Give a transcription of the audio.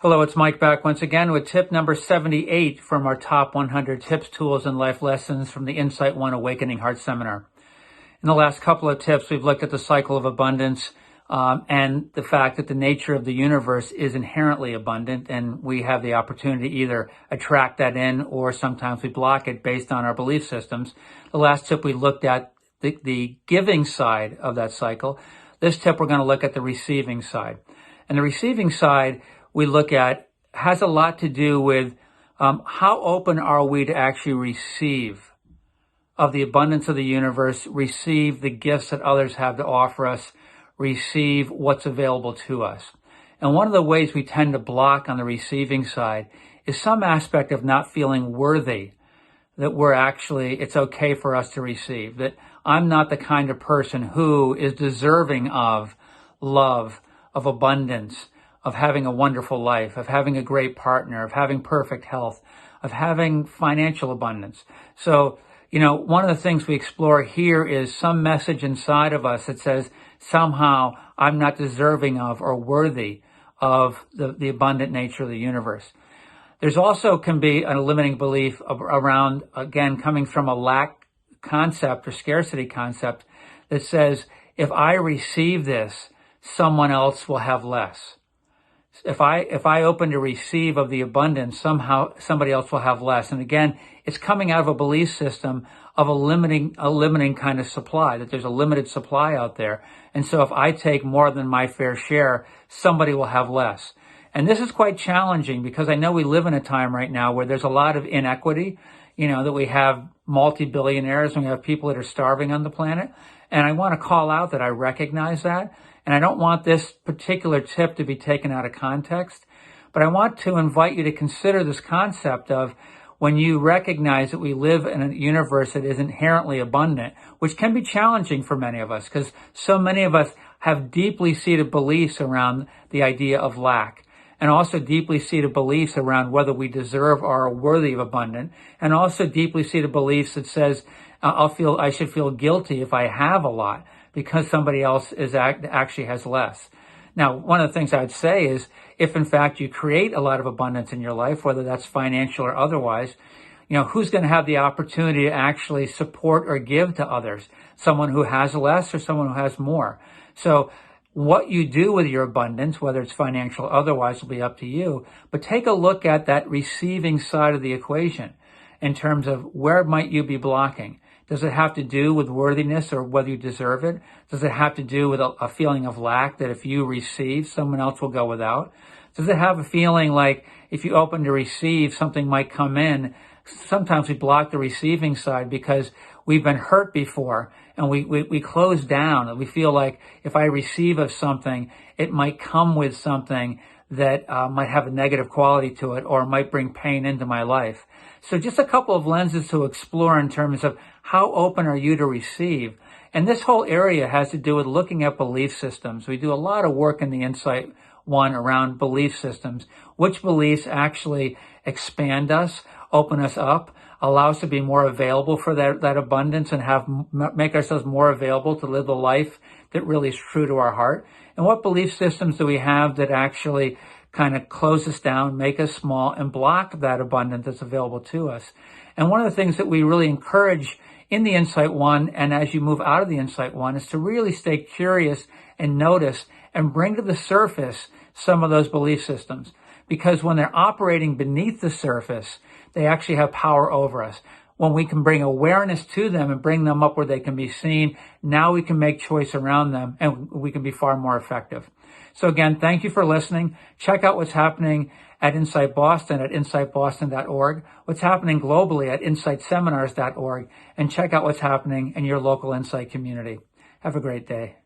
Hello, it's Mike back once again with tip number 78 from our top 100 tips, tools, and life lessons from the Insight One Awakening Heart Seminar. In the last couple of tips, we've looked at the cycle of abundance and the fact that the nature of the universe is inherently abundant, and we have the opportunity to either attract that in or sometimes we block it based on our belief systems. The last tip, we looked at the giving side of that cycle. This tip, we're going to look at the receiving side. And the receiving side we look at has a lot to do with how open are we to actually receive of the abundance of the universe, receive the gifts that others have to offer us, receive what's available to us. And one of the ways we tend to block on the receiving side is some aspect of not feeling worthy, that it's okay for us to receive, that I'm not the kind of person who is deserving of love, of abundance, of having a wonderful life, of having a great partner, of having perfect health, of having financial abundance. So, one of the things we explore here is some message inside of us that says somehow I'm not deserving of or worthy of the abundant nature of the universe. There's also can be a limiting belief around, again, coming from a lack concept or scarcity concept that says, if I receive this, someone else will have less. If I open to receive of the abundance, somehow somebody else will have less. And again, it's coming out of a belief system of a limiting kind of supply, that there's a limited supply out there. And so if I take more than my fair share, somebody will have less. And this is quite challenging because I know we live in a time right now where there's a lot of inequity, that we have multi-billionaires and we have people that are starving on the planet. And I want to call out that I recognize that. And I don't want this particular tip to be taken out of context, but I want to invite you to consider this concept of when you recognize that we live in a universe that is inherently abundant, which can be challenging for many of us because so many of us have deeply seated beliefs around the idea of lack, and also deeply seated beliefs around whether we deserve or are worthy of abundance, and also deeply seated beliefs that says I should feel guilty if I have a lot, because somebody else actually has less. Now, one of the things I would say is if in fact you create a lot of abundance in your life, whether that's financial or otherwise, who's going to have the opportunity to actually support or give to others? Someone who has less or someone who has more? So what you do with your abundance, whether it's financial or otherwise, will be up to you. But take a look at that receiving side of the equation in terms of where might you be blocking. Does it have to do with worthiness or whether you deserve it? Does it have to do with a feeling of lack that if you receive, someone else will go without? Does it have a feeling like if you open to receive, something might come in? Sometimes we block the receiving side because we've been hurt before and we close down and we feel like if I receive of something, it might come with something that might have a negative quality to it or might bring pain into my life. So just a couple of lenses to explore in terms of how open are you to receive. And this whole area has to do with looking at belief systems. We do a lot of work in the Insight One around belief systems. Which beliefs actually expand us, open us up, allow us to be more available for that abundance and make ourselves more available to live the life that really is true to our heart. And what belief systems do we have that actually kind of close us down, make us small, and block that abundance that's available to us? And one of the things that we really encourage in the Insight One, and as you move out of the Insight One, is to really stay curious and notice and bring to the surface some of those belief systems. Because when they're operating beneath the surface, they actually have power over us. When we can bring awareness to them and bring them up where they can be seen, now we can make choice around them and we can be far more effective. So again, thank you for listening. Check out what's happening at Insight Boston at insightboston.org, what's happening globally at insightseminars.org, and check out what's happening in your local Insight community. Have a great day.